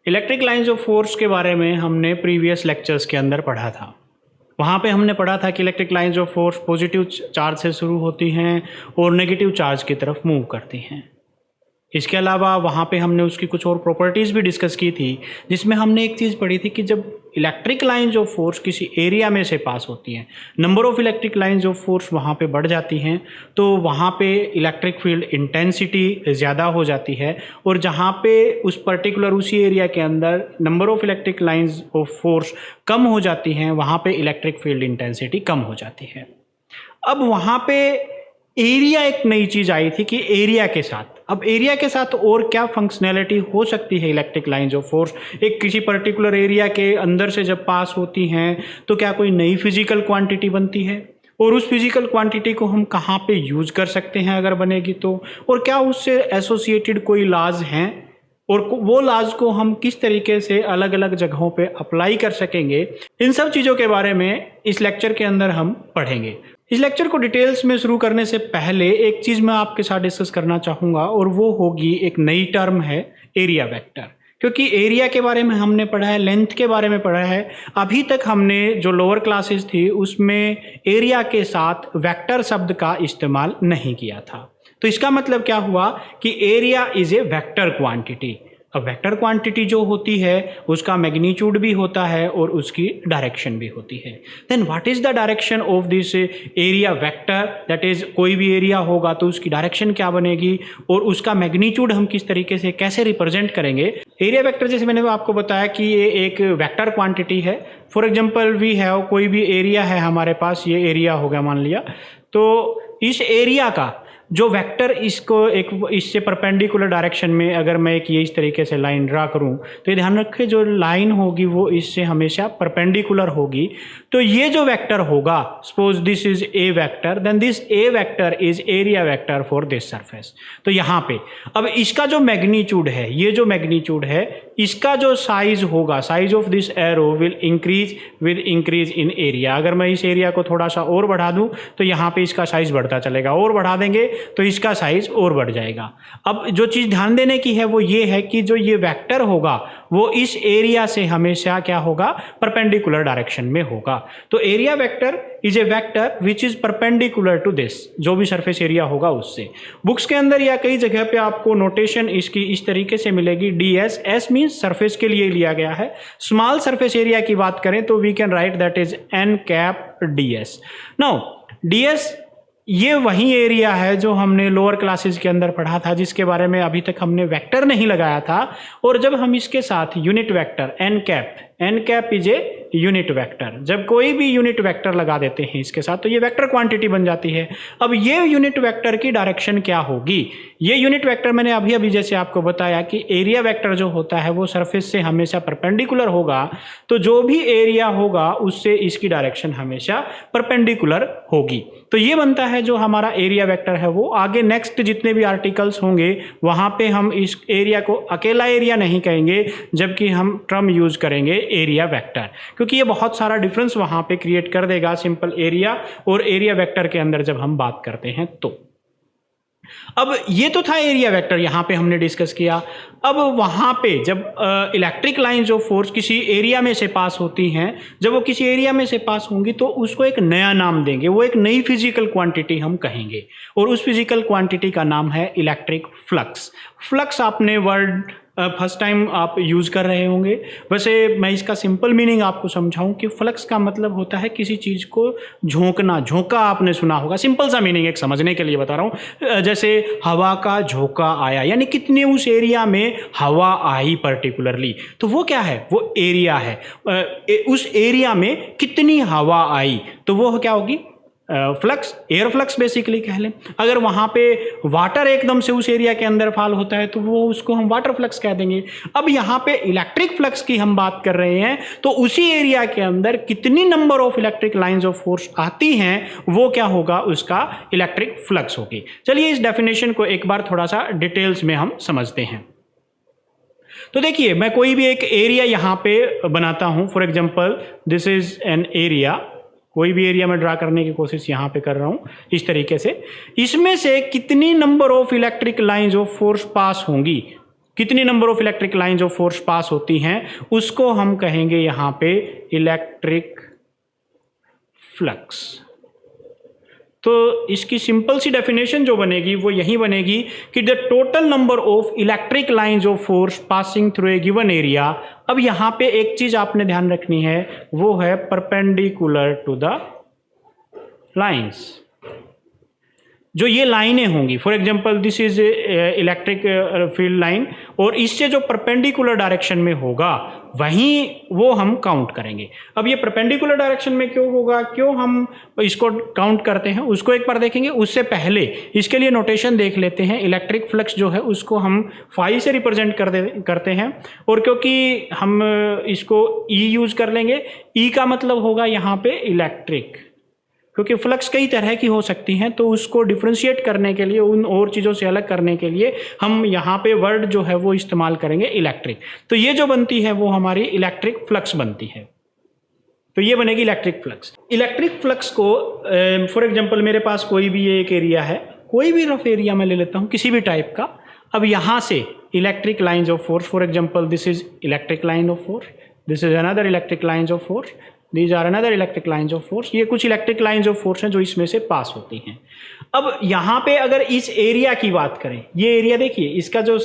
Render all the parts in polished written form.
Electric lines of force के बारे में हमने प्रीवियस लेक्चर्स के अंदर पढ़ा था। वहाँ पे हमने पढ़ा था कि electric lines of force positive charge से शुरू होती हैं और नेगेटिव चार्ज की तरफ मूव करती हैं। इसके अलावा वहाँ पे हमने उसकी कुछ और प्रॉपर्टीज़ भी डिस्कस की थी, जिसमें हमने एक चीज़ पढ़ी थी कि जब इलेक्ट्रिक लाइंस ऑफ फोर्स किसी एरिया में से पास होती हैं, number of electric lines of force वहाँ पे बढ़ जाती हैं, तो वहाँ पे इलेक्ट्रिक फील्ड इंटेंसिटी ज़्यादा हो जाती है। और जहाँ पे उस पर्टिकुलर उसी एरिया के अंदर number of electric lines of force कम हो जाती हैं, वहाँ पे इलेक्ट्रिक फील्ड इंटेंसिटी कम हो जाती है। अब वहाँ पे एरिया एक नई चीज़ आई थी कि एरिया के साथ, अब एरिया के साथ और क्या फंक्शनैलिटी हो सकती है इलेक्ट्रिक लाइंस ऑफ फोर्स, एक किसी पर्टिकुलर एरिया के अंदर से जब पास होती हैं तो क्या कोई नई फिजिकल क्वांटिटी बनती है, और उस फिजिकल क्वांटिटी को हम कहाँ पे यूज़ कर सकते हैं अगर बनेगी तो, और क्या उससे एसोसिएटेड कोई लॉज हैं और वो लॉज को हम किस तरीके से अलग अलग जगहों पे अप्लाई कर सकेंगे। इन सब चीज़ों के बारे में इस लेक्चर के अंदर हम पढ़ेंगे। इस लेक्चर को डिटेल्स में शुरू करने से पहले एक चीज़ मैं आपके साथ डिस्कस करना चाहूँगा, और वो होगी एक नई टर्म है एरिया वेक्टर। क्योंकि एरिया के बारे में हमने पढ़ा है, लेंथ के बारे में पढ़ा है, अभी तक हमने जो लोअर क्लासेस थी उसमें एरिया के साथ वेक्टर शब्द का इस्तेमाल नहीं किया था। तो इसका मतलब क्या हुआ कि area is a vector quantity. अब वेक्टर क्वांटिटी जो होती है उसका मैग्नीट्यूड भी होता है और उसकी डायरेक्शन भी होती है। Then what is the direction of this area vector, that is कोई भी एरिया होगा तो उसकी डायरेक्शन क्या बनेगी और उसका मैग्नीट्यूड हम किस तरीके से कैसे रिप्रेजेंट करेंगे। एरिया वेक्टर जैसे मैंने आपको बताया कि ये एक वेक्टर क्वांटिटी है। फॉर एग्जांपल वी हैव, कोई भी एरिया है हमारे पास, ये एरिया हो गया मान लिया, तो इस एरिया का जो वेक्टर इसको एक इससे परपेंडिकुलर डायरेक्शन में अगर मैं एक ये इस तरीके से लाइन ड्रा करूं तो ये ध्यान रखें जो लाइन होगी वो इससे हमेशा परपेंडिकुलर होगी। तो ये जो वेक्टर होगा, suppose this is a vector, then this a vector is area vector for this surface. तो यहाँ पे अब इसका जो मैग्नीट्यूड है, ये जो मैग्नीट्यूड है, इसका जो साइज होगा, size of this arrow will increase with increase in area. अगर मैं इस एरिया को थोड़ा सा और बढ़ा दूं तो यहाँ पे इसका साइज बढ़ता चलेगा, और बढ़ा देंगे तो इसका साइज और बढ़ जाएगा। अब जो चीज़ ध्यान देने की है वो ये है कि जो ये वेक्टर होगा वो इस एरिया से हमेशा क्या होगा, परपेंडिकुलर डायरेक्शन में होगा। तो area vector is a vector which is perpendicular to this, जो भी सरफेस एरिया होगा उससे। बुक्स के अंदर या कई जगह पे आपको नोटेशन इसकी इस तरीके से मिलेगी, ds, s मीन्स सरफेस के लिए लिया गया है। स्मॉल सरफेस एरिया की बात करें तो we can write that is n cap ds। Now ds ये वही एरिया है जो हमने लोअर क्लासेस के अंदर पढ़ा था, जिसके बारे में अभी तक हमने वेक्टर नहीं लगाया था। और जब हम इसके साथ unit vector n cap is a unit vector, जब कोई भी यूनिट वेक्टर लगा देते हैं इसके साथ तो ये वेक्टर क्वांटिटी बन जाती है। अब ये यूनिट वेक्टर की डायरेक्शन क्या होगी, ये यूनिट वेक्टर मैंने अभी जैसे आपको बताया कि एरिया वेक्टर जो होता है वो सरफेस से हमेशा परपेंडिकुलर होगा, तो जो भी एरिया होगा उससे इसकी डायरेक्शन हमेशा परपेंडिकुलर होगी। तो ये बनता है जो हमारा एरिया वेक्टर है वो। आगे नेक्स्ट जितने भी आर्टिकल्स होंगे वहाँ पे हम इस एरिया को अकेला एरिया नहीं कहेंगे, जबकि हम टर्म यूज करेंगे एरिया वेक्टर, क्योंकि ये बहुत सारा डिफरेंस वहाँ पे क्रिएट कर देगा सिंपल एरिया और एरिया वेक्टर के अंदर जब हम बात करते हैं तो। अब ये तो था एरिया वेक्टर, यहाँ पे हमने डिस्कस किया। अब वहाँ पे जब इलेक्ट्रिक लाइंस ऑफ फोर्स किसी एरिया में से पास होती हैं, जब वो किसी एरिया में से पास होंगी तो उसको एक नया नाम देंगे, वो एक नई फिजिकल क्वांटिटी हम कहेंगे, और उस फिजिकल क्वांटिटी का नाम है इलेक्ट्रिक फ्लक्स। फ्लक्स आपने वर्ड फर्स्ट टाइम आप यूज़ कर रहे होंगे। वैसे मैं इसका सिंपल मीनिंग आपको समझाऊं कि फ्लक्स का मतलब होता है किसी चीज़ को झोंकना, झोंका आपने सुना होगा। सिंपल सा मीनिंग एक समझने के लिए बता रहा हूँ, जैसे हवा का झोंका आया, यानी कितनी उस एरिया में हवा आई पर्टिकुलरली, तो वो क्या है, वो एरिया है। उस एरिया में कितनी हवा आई तो वो क्या होगी, फ्लक्स, एयर फ्लक्स बेसिकली कह लें। अगर वहाँ पे वाटर एकदम से उस एरिया के अंदर फॉल होता है तो वो उसको हम वाटर फ्लक्स कह देंगे। अब यहाँ पे इलेक्ट्रिक फ्लक्स की हम बात कर रहे हैं, तो उसी एरिया के अंदर कितनी number of electric lines of force आती हैं वो क्या होगा, उसका इलेक्ट्रिक फ्लक्स होगी। चलिए इस डेफिनेशन को एक बार थोड़ा सा डिटेल्स में हम समझते हैं। तो देखिए, मैं कोई भी एक एरिया यहाँ पे बनाता हूँ। For example this is an area, कोई भी एरिया में ड्रा करने की कोशिश यहाँ पे कर रहा हूँ इस तरीके से। इसमें से कितनी number of electric lines of force pass होंगी, कितनी number of electric lines of force pass होती हैं, उसको हम कहेंगे यहाँ पे इलेक्ट्रिक फ्लक्स। तो इसकी सिंपल सी डेफिनेशन जो बनेगी वो यही बनेगी कि the total number of electric lines of force passing through a given area. अब यहाँ पे एक चीज आपने ध्यान रखनी है, वो है परपेंडिकुलर टू द लाइंस। जो ये लाइनें होंगी, for example this is electric field line, और इससे जो परपेंडिकुलर डायरेक्शन में होगा वहीं वो हम काउंट करेंगे। अब ये परपेंडिकुलर डायरेक्शन में क्यों होगा, क्यों हम इसको काउंट करते हैं, उसको एक बार देखेंगे। उससे पहले इसके लिए नोटेशन देख लेते हैं। इलेक्ट्रिक फ्लक्स जो है उसको हम फाई से रिप्रेजेंट करते हैं, और क्योंकि हम इसको ई यूज कर लेंगे, ई का मतलब होगा यहाँ पे इलेक्ट्रिक, क्योंकि फ्लक्स कई तरह की हो सकती हैं, तो उसको डिफ्रेंशिएट करने के लिए, उन और चीज़ों से अलग करने के लिए हम यहाँ पे वर्ड जो है वो इस्तेमाल करेंगे इलेक्ट्रिक। तो ये जो बनती है वो हमारी इलेक्ट्रिक फ्लक्स बनती है। तो ये बनेगी इलेक्ट्रिक फ्लक्स। इलेक्ट्रिक फ्लक्स को फॉर एग्जांपल मेरे पास कोई भी एक एरिया है, कोई भी रफ एरिया मैं ले लेता हूँ किसी भी टाइप का। अब यहाँ से electric lines of force, for example this is electric line of force, this is another electric lines of force, these are another electric lines of force. ये कुछ इलेक्ट्रिक लाइन्स ऑफ फोर्स हैं जो इसमें से पास होती हैं। अब यहाँ पे अगर इस एरिया की बात करें, ये एरिया देखिए, इसका जो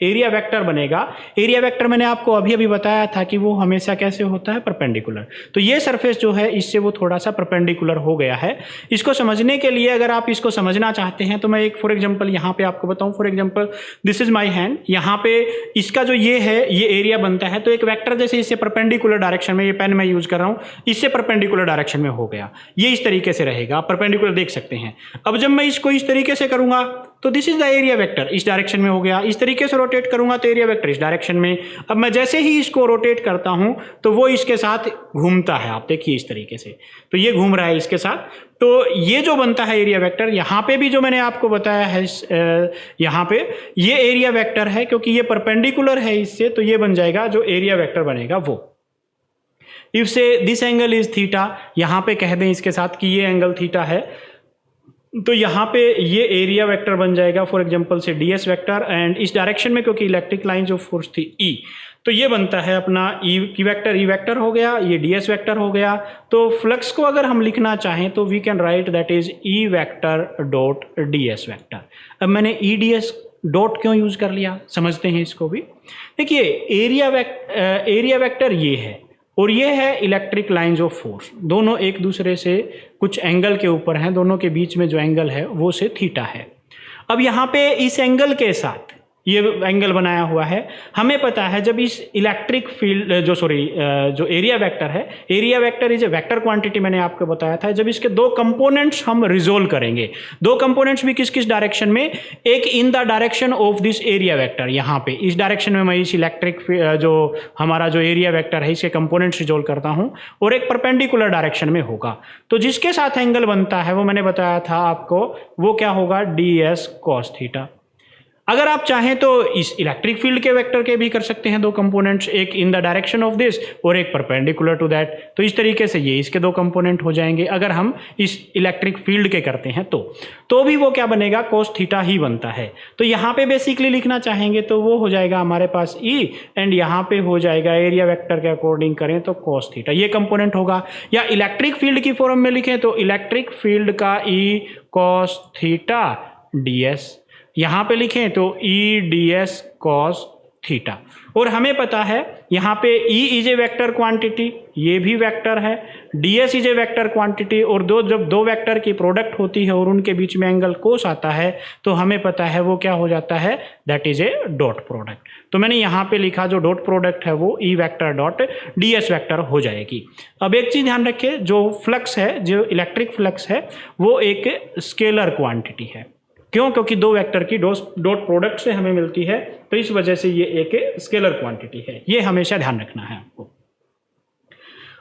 एरिया वेक्टर बनेगा, एरिया वेक्टर मैंने आपको अभी अभी बताया था कि वो हमेशा कैसे होता है, परपेंडिकुलर। तो ये सरफेस जो है इससे वो थोड़ा सा परपेंडिकुलर हो गया है। इसको समझने के लिए अगर आप इसको समझना चाहते हैं तो मैं एक फॉर एग्जांपल यहाँ पे आपको बताऊँ। For example this is my hand, यहाँ पे इसका जो ये है, ये एरिया बनता है। तो एक वेक्टर जैसे इससे परपेंडिकुलर डायरेक्शन में, ये पेन मैं यूज कर रहा हूँ, इससे परपेंडिकुलर डायरेक्शन में हो गया, ये इस तरीके से रहेगा, आप परपेंडिकुलर देख सकते हैं। अब जब मैं इसको इस तरीके से करूंगा तो this is the area vector, इस डायरेक्शन में हो गया। इस तरीके से रोटेट करूंगा तो एरिया वेक्टर इस डायरेक्शन में। अब मैं जैसे ही इसको रोटेट करता हूं तो वो इसके साथ घूमता है, आप देखिए इस तरीके से, तो ये घूम रहा है इसके साथ। तो ये जो बनता है एरिया वेक्टर, यहाँ पे भी जो मैंने आपको बताया है, यहाँ पे ये एरिया वेक्टर है, क्योंकि ये परपेंडिकुलर है इससे, तो ये बन जाएगा जो एरिया वेक्टर बनेगा वो। इफ से दिस एंगल इज थीटा, यहाँ पे कह दें इसके साथ कि ये एंगल थीटा है, तो यहाँ पे ये एरिया वेक्टर बन जाएगा फॉर एग्जांपल से ds वेक्टर, एंड इस डायरेक्शन में क्योंकि इलेक्ट्रिक लाइन जो फोर्स थी E, तो ये बनता है अपना E की वेक्टर, E वेक्टर हो गया, ये ds वेक्टर हो गया। तो फ्लक्स को अगर हम लिखना चाहें तो we can write that is E vector dot ds vector. अब मैंने E ds डॉट क्यों यूज कर लिया, समझते हैं इसको भी। देखिए एरिया वेक्टर ये है और ये है इलेक्ट्रिक लाइंस ऑफ फोर्स, दोनों एक दूसरे से कुछ एंगल के ऊपर हैं, दोनों के बीच में जो एंगल है वो से थीटा है। अब यहाँ पे इस एंगल के साथ ये एंगल बनाया हुआ है, हमें पता है जब इस इलेक्ट्रिक फील्ड जो एरिया वेक्टर है, area vector is a vector quantity, मैंने आपको बताया था। जब इसके दो कंपोनेंट्स हम रिजोल्व करेंगे, दो कंपोनेंट्स भी किस किस डायरेक्शन में, एक in the direction of this area vector, यहाँ पे इस डायरेक्शन में मैं इस इलेक्ट्रिक जो हमारा जो एरिया वेक्टर है इसके कंपोनेंट्स रिजोल्व करता हूँ, और एक परपेंडिकुलर डायरेक्शन में होगा। तो जिसके साथ एंगल बनता है वो मैंने बताया था आपको, वो क्या होगा, ds cos थीटा। अगर आप चाहें तो इस इलेक्ट्रिक फील्ड के वेक्टर के भी कर सकते हैं दो कंपोनेंट्स, एक in the direction of this और एक परपेंडिकुलर टू दैट। तो इस तरीके से ये इसके दो कंपोनेंट हो जाएंगे। अगर हम इस इलेक्ट्रिक फील्ड के करते हैं तो भी वो क्या बनेगा, cos थीटा ही बनता है। तो यहाँ पे बेसिकली लिखना चाहेंगे तो वो हो जाएगा हमारे पास E, एंड यहाँ पे हो जाएगा एरिया वेक्टर के अकॉर्डिंग करें तो cos थीटा ये कंपोनेंट होगा। या इलेक्ट्रिक फील्ड की फॉर्म में लिखें तो इलेक्ट्रिक फील्ड का E cos थीटा ds, यहाँ पे लिखें तो E ds cos थीटा। और हमें पता है यहाँ पे E is a vector quantity, ये भी वेक्टर है, ds is a vector quantity, और जब दो वेक्टर की प्रोडक्ट होती है और उनके बीच में एंगल कोस आता है तो हमें पता है वो क्या हो जाता है, that is a dot product. तो मैंने यहाँ पे लिखा जो डॉट प्रोडक्ट है वो E vector dot ds vector हो जाएगी। अब एक चीज ध्यान रखिए, जो फ्लक्स है, जो इलेक्ट्रिक फ्लक्स है वो एक स्केलर क्वांटिटी है। क्यों? क्योंकि दो वेक्टर की डॉट प्रोडक्ट से हमें मिलती है, तो इस वजह से ये एक स्केलर क्वांटिटी है, ये हमेशा ध्यान रखना है आपको।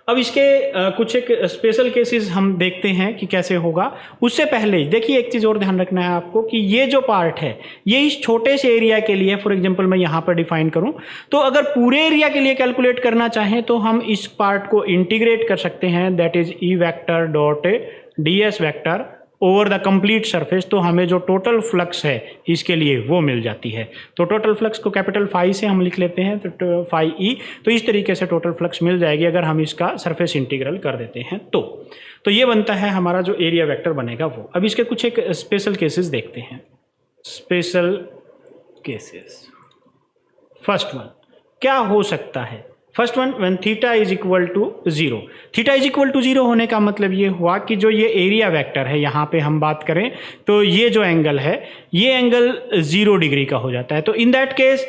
अब इसके कुछ एक स्पेशल केसेस हम देखते हैं कि कैसे होगा। उससे पहले देखिए एक चीज़ और ध्यान रखना है आपको कि ये जो पार्ट है ये इस छोटे से एरिया के लिए, फॉर एग्जांपल मैं यहाँ पर डिफाइन करूँ तो अगर पूरे एरिया के लिए कैलकुलेट करना चाहें तो हम इस पार्ट को इंटीग्रेट कर सकते हैं, that is E vector dot ds vector over the complete surface, तो हमें जो टोटल फ्लक्स है इसके लिए वो मिल जाती है। तो टोटल फ्लक्स को कैपिटल फाई से हम लिख लेते हैं, तो फाई ई। तो इस तरीके से टोटल फ्लक्स मिल जाएगी अगर हम इसका सरफेस इंटीग्रल कर देते हैं तो ये बनता है हमारा जो एरिया वेक्टर बनेगा वो। अब इसके कुछ एक स्पेशल केसेस देखते हैं। स्पेशल केसेस, फर्स्ट वन क्या हो सकता है? First one, when theta is equal to 0। Theta is equal to 0 होने का मतलब ये हुआ कि जो ये एरिया वेक्टर है, यहाँ पे हम बात करें तो ये जो एंगल है ये एंगल 0 डिग्री का हो जाता है। तो in that case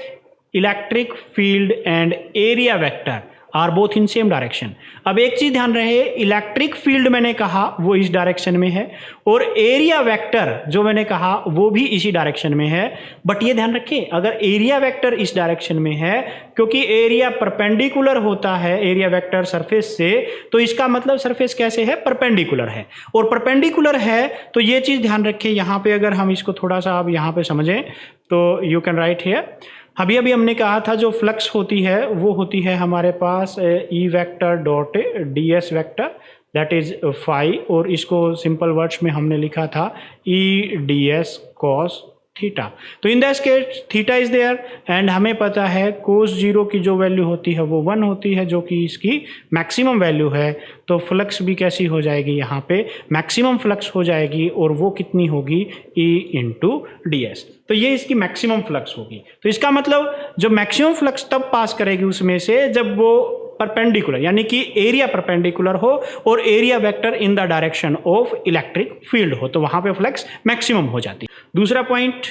electric field and area vector are both in same direction. अब एक चीज ध्यान रहे, इलेक्ट्रिक फील्ड मैंने कहा वो इस डायरेक्शन में है और एरिया वेक्टर जो मैंने कहा वो भी इसी डायरेक्शन में है। बट ये ध्यान रखिए, अगर एरिया वेक्टर इस डायरेक्शन में है, क्योंकि एरिया परपेंडिकुलर होता है एरिया वेक्टर सरफेस से, तो इसका मतलब सरफेस कैसे है? परपेंडिकुलर है। और परपेंडिकुलर है तो ये चीज ध्यान रखिए, यहाँ पे अगर हम इसको थोड़ा सा अब यहाँ पे समझें तो यू कैन राइट हियर। अभी हमने कहा था जो फ्लक्स होती है वो होती है हमारे पास E vector dot D S vector, that is phi, और इसको सिंपल वर्ड्स में हमने लिखा था E D S cos theta. तो in that case theta is there and हमें पता है कोस 0 की जो वैल्यू होती है वो 1 होती है, जो कि इसकी मैक्सिमम वैल्यू है। तो फ्लक्स भी कैसी हो जाएगी? यहाँ पे मैक्सिमम फ्लक्स हो जाएगी, और वो कितनी होगी? E into D S. तो ये इसकी मैक्सिमम फ्लक्स होगी। तो इसका मतलब जो मैक्सिमम फ्लक्स तब पास करेगी उसमें से जब वो परपेंडिकुलर, यानी कि एरिया परपेंडिकुलर हो और area vector in the direction of electric field हो, तो वहां पे फ्लक्स मैक्सिमम हो जाती है। दूसरा point,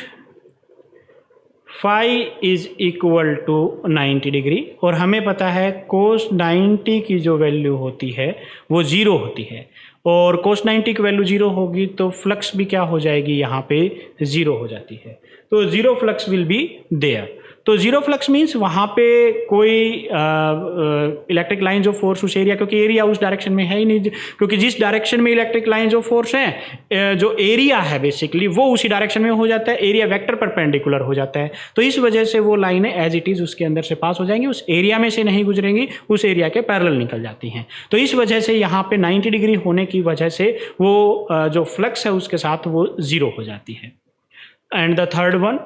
phi is equal to 90 degree, और हमें पता है कोस 90 की जो वैल्यू होती है वो 0 होती है, और कोस 90 की वैल्यू 0 होगी तो फ्लक्स भी क्या हो जाएगी? यहाँ पे 0 हो जाती है। तो 0 फ्लक्स विल बी देयर। तो 0 फ्लक्स मीन्स वहाँ पे कोई इलेक्ट्रिक लाइन्स ऑफ फोर्स उस एरिया, क्योंकि एरिया उस डायरेक्शन में है ही नहीं, क्योंकि जिस डायरेक्शन में इलेक्ट्रिक लाइन्स ऑफ फोर्स हैं, जो एरिया है बेसिकली वो उसी डायरेक्शन में हो जाता है, एरिया वेक्टर परपेंडिकुलर हो जाता है। तो इस वजह से वो लाइनें एज इट इज़ उसके अंदर से पास हो जाएंगी, उस एरिया में से नहीं गुजरेंगी, उस एरिया के पैरेलल निकल जाती हैं। तो इस वजह से यहाँ पे 90 डिग्री होने की वजह से वो जो फ्लक्स है उसके साथ वो 0 हो जाती है। And the third one,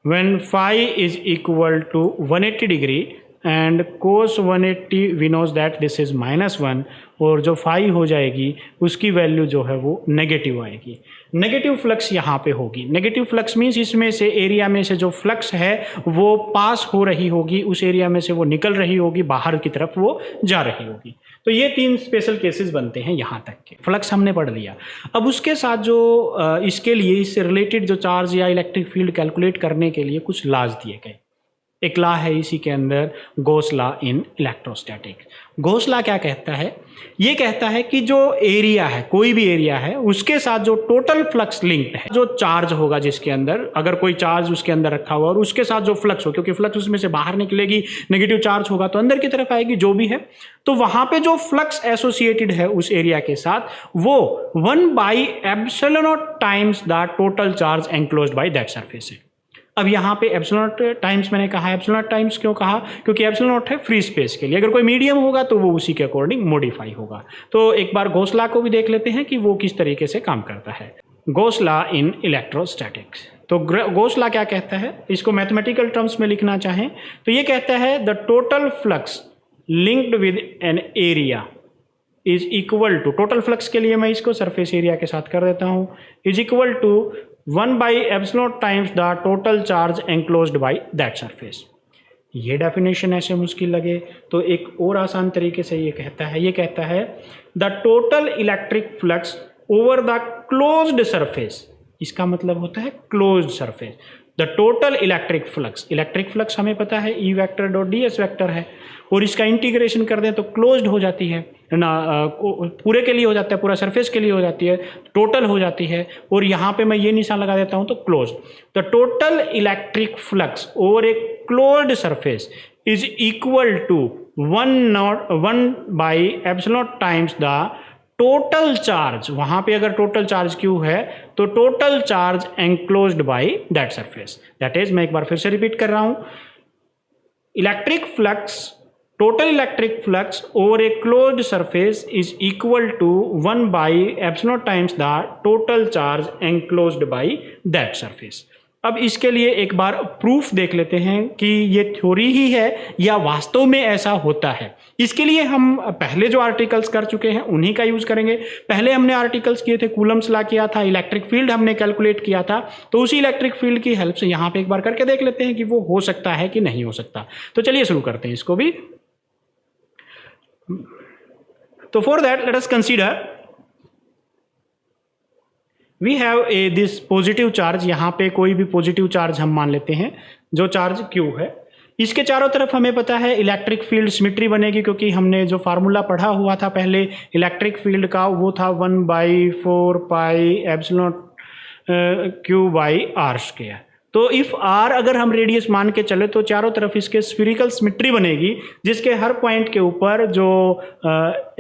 when phi is equal to 180 degree and cos 180 we knows that this is -1, और जो फाई हो जाएगी उसकी वैल्यू जो है वो नेगेटिव आएगी। नेगेटिव फ्लक्स यहाँ पे होगी। नेगेटिव फ्लक्स मीन्स इसमें से एरिया में से जो फ्लक्स है वो पास हो रही होगी, उस एरिया में से वो निकल रही होगी, बाहर की तरफ वो जा रही होगी। तो ये 3 स्पेशल केसेस बनते हैं यहाँ तक के। फ्लक्स हमने पढ़ लिया। अब उसके साथ जो इसके लिए इससे रिलेटेड जो चार्ज या इलेक्ट्रिक फील्ड कैलकुलेट करने के लिए कुछ लॉज दिए गए। एक लॉ है इसी के अंदर, Gauss law in electrostatics. Gauss law क्या कहता है? ये कहता है कि जो एरिया है, कोई भी एरिया है, उसके साथ जो टोटल फ्लक्स लिंक्ड है, जो चार्ज होगा जिसके अंदर, अगर कोई चार्ज उसके अंदर रखा हुआ और उसके साथ जो फ्लक्स हो, क्योंकि फ्लक्स उसमें से बाहर निकलेगी, नेगेटिव चार्ज होगा तो अंदर की तरफ आएगी, जो भी है, तो वहां पे जो फ्लक्स एसोसिएटेड है उस एरिया के साथ वो 1/ε0 times the total charge enclosed by that surface है। अब यहाँ पे ε0 टाइम्स मैंने कहा, ε0 टाइम्स क्यों कहा? क्योंकि ε0 है फ्री स्पेस के लिए, अगर कोई मीडियम होगा तो वो उसी के अकॉर्डिंग मॉडिफाई होगा। तो एक बार गॉस लॉ को भी देख लेते हैं कि वो किस तरीके से काम करता है। Gauss law in electrostatics. तो गॉस लॉ क्या कहता है? इसको मैथमेटिकल टर्म्स में लिखना चाहें तो ये कहता है the total flux linked with an area is equal to, total flux के लिए मैं इसको सरफेस एरिया के साथ कर देता हूँ, is equal to 1/ε0 times the total charge enclosed by that surface. ये डेफिनेशन ऐसे मुश्किल लगे तो एक और आसान तरीके से ये कहता है the total electric flux over the closed surface. इसका मतलब होता है closed surface. The total electric flux हमें पता है ई vector dot D S vector है, और इसका इंटीग्रेशन कर दें तो क्लोज्ड हो जाती है ना, पूरे के लिए हो जाता है, पूरा सरफेस के लिए हो जाती है, टोटल हो जाती है। और यहाँ पे मैं ये निशान लगा देता हूँ तो close. The total electric flux over a closed surface is equal to 1/ε0 times the total charge. वहाँ पे अगर टोटल चार्ज क्यू है तो total charge enclosed by that surface. That is, मैं एक बार फिर से रिपीट कर रहा हूँ, electric flux total electric flux over a closed surface is equal to 1 by epsilon naught times the total charge enclosed by that surface. अब इसके लिए एक बार प्रूफ देख लेते हैं कि ये थ्योरी ही है या वास्तव में ऐसा होता है। इसके लिए हम पहले जो आर्टिकल्स कर चुके हैं उन्हीं का यूज करेंगे। पहले हमने आर्टिकल्स किए थे, कूलम्स लॉ किया था, इलेक्ट्रिक फील्ड हमने कैलकुलेट किया था, तो उसी इलेक्ट्रिक फील्ड की हेल्प से यहाँ पे एक बार करके देख लेते हैं कि वो हो सकता है कि नहीं हो सकता। तो चलिए शुरू करते हैं इसको भी। तो for that let us consider we have a this positive charge. यहाँ पे कोई भी पॉजिटिव चार्ज हम मान लेते हैं, जो चार्ज Q है। इसके चारों तरफ हमें पता है इलेक्ट्रिक फील्ड सिमेट्री बनेगी, क्योंकि हमने जो फार्मूला पढ़ा हुआ था पहले इलेक्ट्रिक फील्ड का वो था 1/4 pi epsilon Q by R square. तो इफ R अगर हम रेडियस मान के चले तो चारों तरफ इसके स्फीरिकल सिमेट्री बनेगी, जिसके हर पॉइंट के ऊपर जो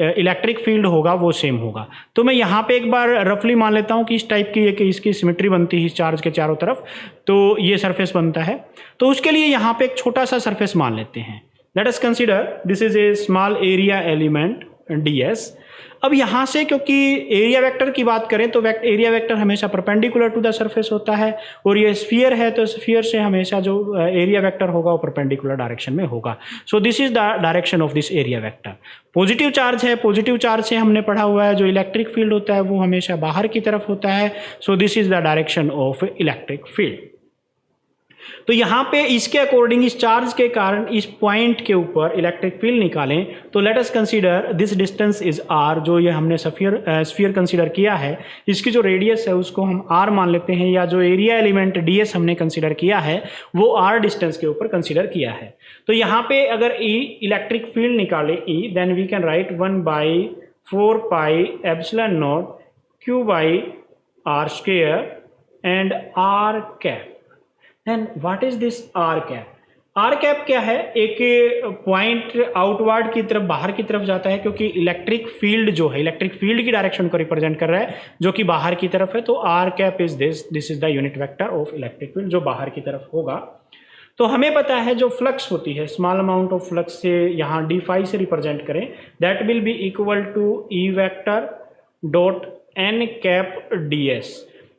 इलेक्ट्रिक फील्ड होगा वो सेम होगा। तो मैं यहाँ पे एक बार रफली मान लेता हूँ कि इस टाइप की कि इसकी सिमेट्री बनती है इस चार्ज के चारों तरफ, तो ये सरफेस बनता है। तो उसके लिए यहाँ पे एक छोटा सा सरफेस मान लेते हैं। Late us consider this is A small area element ds। अब यहाँ से क्योंकि एरिया वेक्टर की बात करें तो एरिया वेक्टर हमेशा परपेंडिकुलर टू द सरफेस होता है, और ये स्फीयर है तो स्फीयर से हमेशा जो एरिया वेक्टर होगा वो परपेंडिकुलर डायरेक्शन में होगा। सो this is the direction of this area vector. Positive charge है, पॉजिटिव चार्ज से हमने पढ़ा हुआ है जो इलेक्ट्रिक फील्ड होता है वो हमेशा बाहर की तरफ होता है। सो this is the direction of electric field. तो यहाँ पे इसके अकॉर्डिंग इस चार्ज के कारण इस पॉइंट के ऊपर इलेक्ट्रिक फील्ड निकालें तो late us consider this distance is r, जो ये हमने स्फीयर कंसीडर किया है, इसकी जो रेडियस है उसको हम r मान लेते हैं, या जो एरिया एलिमेंट ds हमने कंसीडर किया है वो r डिस्टेंस के ऊपर कंसीडर किया है। तो यहाँ पे अगर E इलेक्ट्रिक फील्ड निकाले E, then we can write 1/4 pi epsilon naught Q by R square and R cap. And what is this R cap? R cap क्या है? एक पॉइंट आउटवर्ड की तरफ, बाहर की तरफ जाता है, क्योंकि इलेक्ट्रिक फील्ड जो है इलेक्ट्रिक फील्ड की डायरेक्शन को रिप्रेजेंट कर रहा है जो कि बाहर की तरफ है। तो R cap is this is the unit vector of electric field जो बाहर की तरफ होगा। तो हमें पता है जो फ्लक्स होती है, स्मॉल अमाउंट ऑफ फ्लक्स से यहाँ d फाई से रिप्रेजेंट करें, that will be equal to E vector dot n cap ds।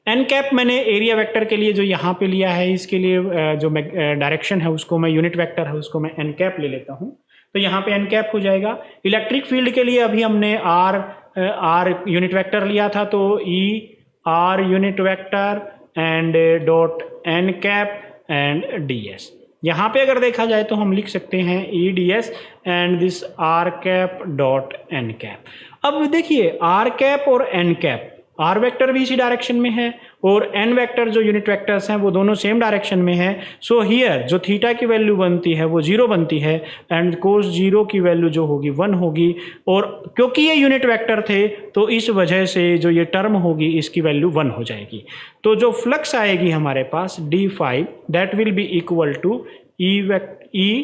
N cap मैंने एरिया वेक्टर के लिए जो यहाँ पे लिया है, इसके लिए जो डायरेक्शन है उसको मैं यूनिट वेक्टर है उसको मैं एन कैप ले लेता हूँ। तो यहाँ पे एन कैप हो जाएगा। इलेक्ट्रिक फील्ड के लिए अभी हमने आर यूनिट वेक्टर लिया था, तो E r unit vector and dot n cap and d s. यहाँ पे अगर देखा जाए तो हम लिख सकते हैं E D s and this r cap dot n cap. अब देखिए आर कैप और एन कैप, आर वेक्टर भी इसी डायरेक्शन में है और एन वेक्टर जो यूनिट वेक्टर्स हैं वो दोनों सेम डायरेक्शन में है। सो हियर जो थीटा की वैल्यू बनती है वो 0 बनती है एंड कोस 0 की वैल्यू जो होगी 1 होगी। और क्योंकि ये यूनिट वेक्टर थे तो इस वजह से जो ये टर्म होगी इसकी वैल्यू 1 हो जाएगी। तो जो फ्लक्स आएगी हमारे पास d5 that will be equal to E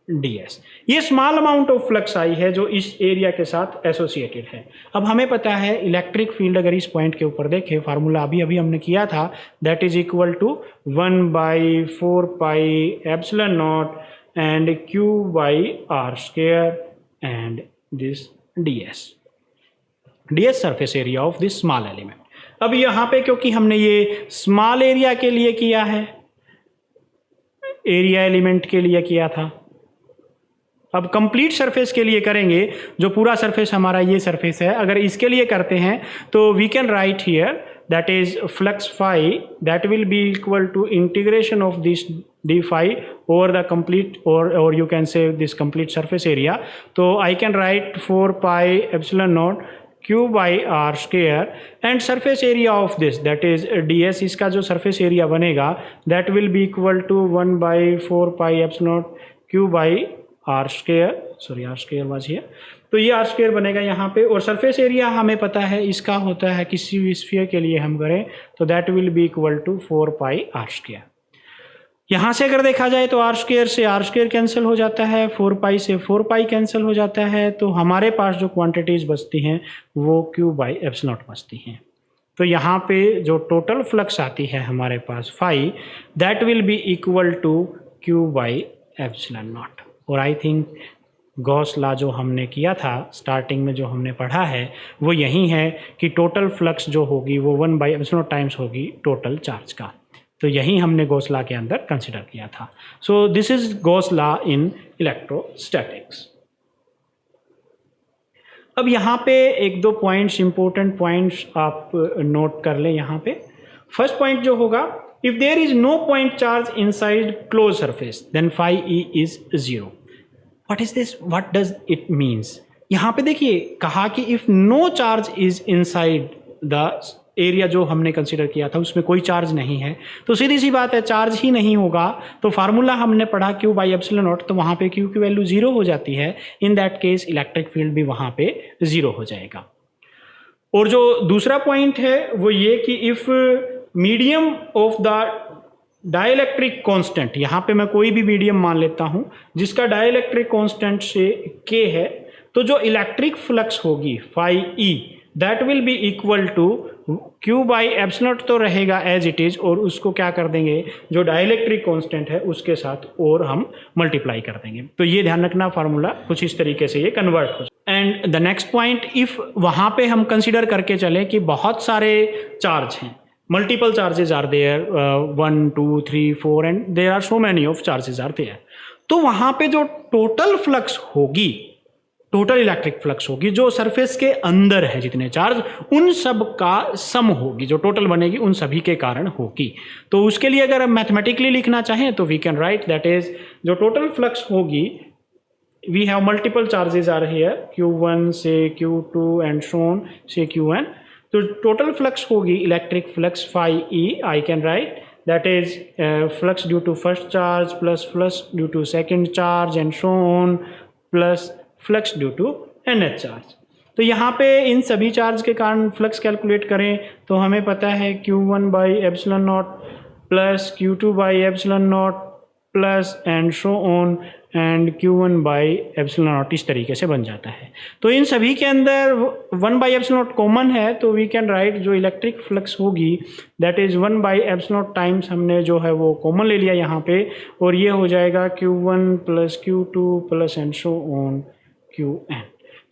ds। ये स्मॉल अमाउंट ऑफ फ्लक्स आई है जो इस एरिया के साथ एसोसिएटेड है। अब हमें पता है इलेक्ट्रिक फील्ड अगर इस पॉइंट के ऊपर देखें, फार्मूला अभी हमने किया था, that is equal to 1/4 pi epsilon naught and Q by R square and this ds surface area of this small element. अब यहाँ पे क्योंकि हमने ये स्मॉल एरिया के लिए किया है, एरिया एलिमेंट के लिए किया था, अब कंप्लीट सरफेस के लिए करेंगे, जो पूरा सरफेस हमारा ये सरफेस है, अगर इसके लिए करते हैं तो we can write here that is flux phi that will be equal to integration of this D phi over the complete और you can say this complete surface area. तो I can write 4 pi epsilon naught Q by R square and surface area of this that is ds। इसका जो surface area बनेगा that will be equal to 1/4 pi epsilon naught Q by R square, sorry R square was here. तो ये R square बनेगा यहाँ पे, और surface area हमें पता है इसका होता है किसी भी स्फीयर के लिए हम करें तो that will be equal to 4 pi R square. यहाँ से अगर देखा जाए तो R स्क्वायर से R स्क्वायर कैंसिल हो जाता है, 4 पाई से 4 पाई कैंसिल हो जाता है, तो हमारे पास जो क्वांटिटीज बचती हैं वो Q बाई एप्सिलॉन नॉट बचती हैं। तो यहाँ पे जो टोटल फ्लक्स आती है हमारे पास phi that will be equal to Q by epsilon naught. और आई थिंक गॉस लॉ जो हमने किया था स्टार्टिंग में, जो हमने पढ़ा है वो यही है कि टोटल फ्लक्स जो होगी वो 1/ε टाइम्स होगी टोटल चार्ज का। तो यही हमने गॉस लॉ के अंदर कंसिडर किया था। So this is Gauss law in electrostatics. अब यहाँ पे एक दो पॉइंट्स, इंपॉर्टेंट पॉइंट्स आप नोट कर लें यहाँ पे। फर्स्ट पॉइंट जो होगा, if there is no point charge inside close surface then phi e is 0। What is this, what does it means? यहाँ पे देखिए कहा कि if no charge is inside the area जो हमने कंसिडर किया था उसमें कोई चार्ज नहीं है, तो सीधी सी बात है चार्ज ही नहीं होगा। तो फार्मूला हमने पढ़ा Q/ε0, तो वहाँ पे Q की वैल्यू 0 हो जाती है। इन दैट केस इलेक्ट्रिक फील्ड भी वहाँ पे 0 हो जाएगा। और जो दूसरा पॉइंट है वो ये कि if medium of the dielectric constant, यहाँ पे मैं कोई भी मीडियम मान लेता हूँ जिसका डाइलेक्ट्रिक कांस्टेंट से K है, तो जो इलेक्ट्रिक फ्लक्स होगी phi e that will be equal to Q/ε तो रहेगा एज इट इज, और उसको क्या कर देंगे, जो डाइलेक्ट्रिक कांस्टेंट है उसके साथ और हम मल्टीप्लाई कर देंगे। तो ये ध्यान रखना, फार्मूला कुछ इस तरीके से ये कन्वर्ट हो जाए। And the next point, if वहाँ पे हम कंसिडर करके चले कि बहुत सारे चार्ज हैं, multiple charges are there, 1 2 3 4 and there are so many of charges are there, तो वहाँ पे जो टोटल फ्लक्स होगी, टोटल इलेक्ट्रिक फ्लक्स होगी जो सरफेस के अंदर है जितने चार्ज, उन सब का सम होगी, जो टोटल बनेगी उन सभी के कारण होगी। तो उसके लिए अगर हम मैथमेटिकली लिखना चाहें तो we can write that is, जो टोटल फ्लक्स होगी, we have multiple charges are here, Q1 से Q2 एंड सो ऑन से Qn, तो टोटल फ्लक्स होगी electric flux phi e, I can write that is flux due to first charge plus flux due to second charge and so on plus flux due to nth charge। तो यहाँ पे इन सभी charge के कारण flux calculate करें तो हमें पता है Q1/ε0 plus Q2/ε0 plus and so on and Q1/ε0 इस तरीके से बन जाता है। तो इन सभी के अंदर 1/ε0 कॉमन है, तो वी कैन राइट जो इलेक्ट्रिक फ्लक्स होगी दैट इज़ 1/ε0 टाइम्स, हमने जो है वो कॉमन ले लिया यहाँ पे, और ये हो जाएगा Q1 plus Q2 plus and so on Qn।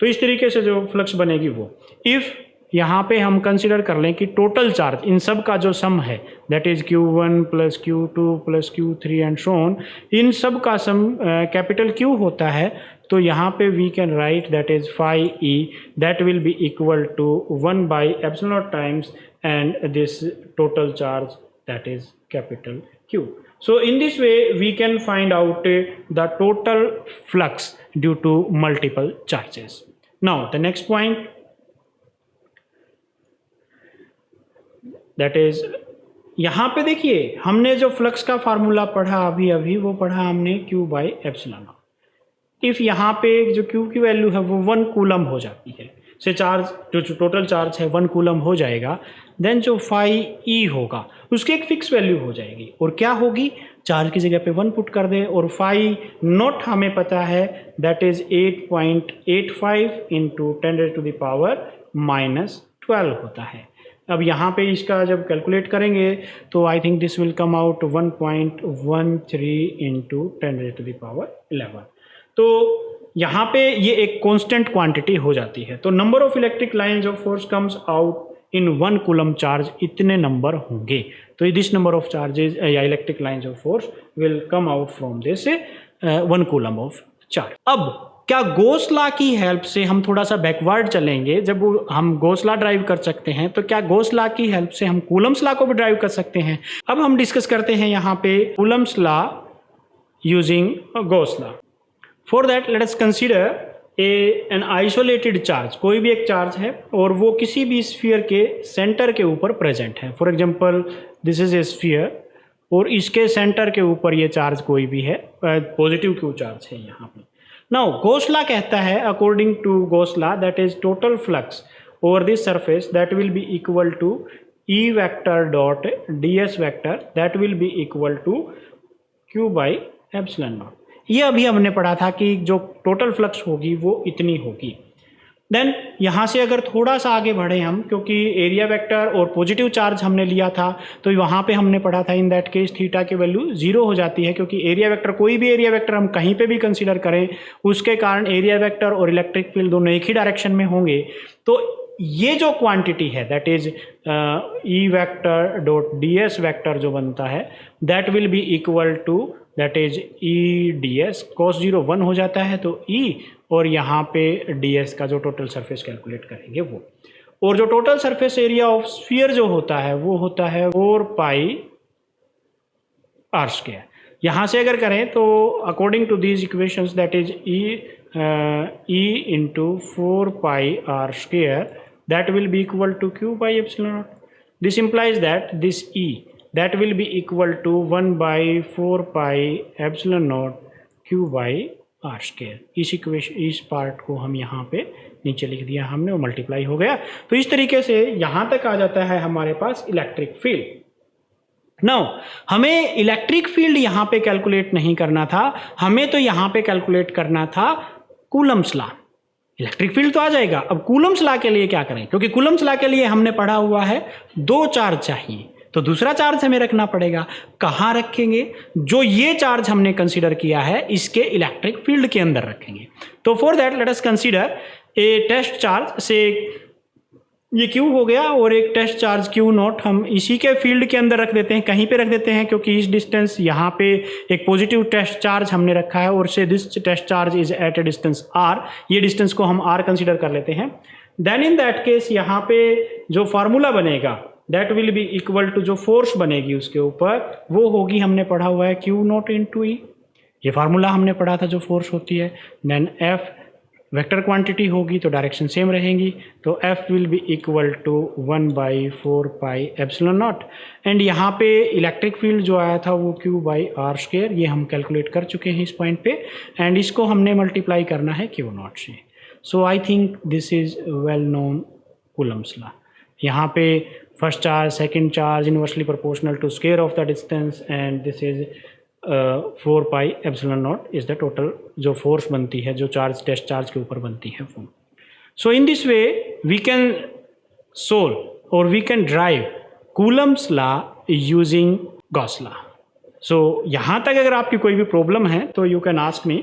तो इस तरीके से जो फ्लक्स बनेगी वो, इफ़ यहाँ पे हम कंसिडर कर लें कि टोटल चार्ज इन सब का जो सम है that is Q1 plus Q2 plus Q3 and so on, इन सब का सम कैपिटल Q होता है, तो यहाँ पे we can write that is phi e that will be equal to 1/ε0 times and this total charge that is capital Q। So in this way we can find out the total flux due to multiple charges. Now the next point, that is, यहाँ पे देखिए हमने जो flux का formula पढ़ा अभी वो पढ़ा हमने Q/ε0। इफ़ यहाँ पे जो Q की वैल्यू है वो 1 कूलम हो जाती है, से चार्ज जो टोटल चार्ज है 1 कूलम हो जाएगा, देन जो phi e होगा उसकी एक फिक्स वैल्यू हो जाएगी, और क्या होगी, चार्ज की जगह पे 1 पुट कर दें, और phi नॉट हमें पता है दैट इज 8.85 इंटू 10⁻⁻12 होता है। अब यहाँ पे इसका जब कैलकुलेट करेंगे तो आई think this will come out 1.13 into 10⁻11। तो यहाँ पे ये एक कांस्टेंट क्वांटिटी हो जाती है, तो number of electric lines of force comes out in 1 coulomb charge, इतने नंबर होंगे। तो दिस नंबर ऑफ चार्जेस या electric lines of force will come out from this 1 coulomb of charge. अब क्या गॉस लॉ की हेल्प से हम थोड़ा सा बैकवर्ड चलेंगे, जब हम गॉस लॉ ड्राइव कर सकते हैं तो क्या गॉस लॉ की हेल्प से हम कूलम्स लॉ को भी ड्राइव कर सकते हैं? अब हम डिस्कस करते हैं यहाँ पे Coulomb's law using Gauss law. For that let us consider an isolated charge, कोई भी एक चार्ज है और वो किसी भी स्फीयर के सेंटर के ऊपर प्रेजेंट है। For example this is A sphere और इसके सेंटर के ऊपर ये चार्ज कोई भी है, पॉजिटिव क्यू चार्ज है यहाँ पे। नाउ गॉस लॉ कहता है, according to Gauss law, that is total flux over this surface that will be equal to E vector dot ds vector that will be equal to Q/ε0। ये अभी हमने पढ़ा था कि जो टोटल फ्लक्स होगी वो इतनी होगी। देन यहाँ से अगर थोड़ा सा आगे बढ़े हम, क्योंकि एरिया वेक्टर और पॉजिटिव चार्ज हमने लिया था, तो वहाँ पे हमने पढ़ा था इन दैट केस थीटा की वैल्यू 0 हो जाती है, क्योंकि एरिया वेक्टर, कोई भी एरिया वेक्टर हम कहीं पे भी कंसीडर करें, उसके कारण एरिया वेक्टर और इलेक्ट्रिक फील्ड दोनों एक ही डायरेक्शन में होंगे। तो ये जो क्वांटिटी है that is E vector dot D S vector जो बनता है, that will be equal to that is E D S cos 0 1 हो जाता है, तो ई और यहाँ पे ds का जो टोटल सरफेस कैलकुलेट करेंगे वो, और जो total surface area of sphere जो होता है वो होता है 4 पाई आर स्क्वायर। यहाँ से अगर करें तो according to these equations that is E into 4 pi r square that will be equal to q by epsilon naught. This implies that this E that will be equal to 1 by 4 pi epsilon naught q by r square. इस equation, इस part को हम यहाँ पे नीचे लिख दिया हमने और मल्टीप्लाई हो गया। तो इस तरीके से यहाँ तक आ जाता है हमारे पास इलेक्ट्रिक फील्ड। नाउ हमें इलेक्ट्रिक फील्ड यहाँ पे कैलकुलेट नहीं करना था, हमें तो यहाँ पे कैलकुलेट करना था कूलम्स लॉ। इलेक्ट्रिक फील्ड तो आ जाएगा, अब कूलम्स लॉ के लिए क्या करें, क्योंकि कूलम्स लॉ के लिए हमने पढ़ा हुआ है 2 चार्ज चाहिए, तो दूसरा चार्ज हमें रखना पड़ेगा। कहाँ रखेंगे? जो ये चार्ज हमने कंसीडर किया है इसके इलेक्ट्रिक फील्ड के अंदर रखेंगे। तो for that let us consider a test charge, say ये Q हो गया और एक टेस्ट चार्ज Q नॉट हम इसी के फील्ड के अंदर रख देते हैं, कहीं पे रख देते हैं, क्योंकि इस डिस्टेंस यहाँ पे एक पॉजिटिव टेस्ट चार्ज हमने रखा है और say this test charge is at a distance r, ये डिस्टेंस को हम r कंसीडर कर लेते हैं। देन इन दैट केस यहाँ पे जो फार्मूला बनेगा that will be equal to जो फोर्स बनेगी उसके ऊपर, वो होगी, हमने पढ़ा हुआ है Q नॉट इंटू ई, ये फार्मूला हमने पढ़ा था जो फोर्स होती है। देन F वेक्टर क्वांटिटी होगी तो डायरेक्शन सेम रहेंगी, तो F will be equal to 1 by 4 pi epsilon naught. And यहाँ पे इलेक्ट्रिक फील्ड जो आया था वो Q बाई आर स्क्वायर, ये हम कैलकुलेट कर चुके हैं इस पॉइंट पे, एंड इसको हमने मल्टीप्लाई करना है Q नॉट से। So I think this is well known Coulomb's law. यहाँ पे first charge, second charge inversely proportional to square of the distance, and this is 4 pi epsilon naught is the total जो force बनती है, जो charge test charge के ऊपर बनती है वो। So in this way we can solve और we can derive Coulomb's law using Gauss law. So यहाँ तक अगर आपकी कोई भी प्रॉब्लम है तो यू कैन आस्क मी।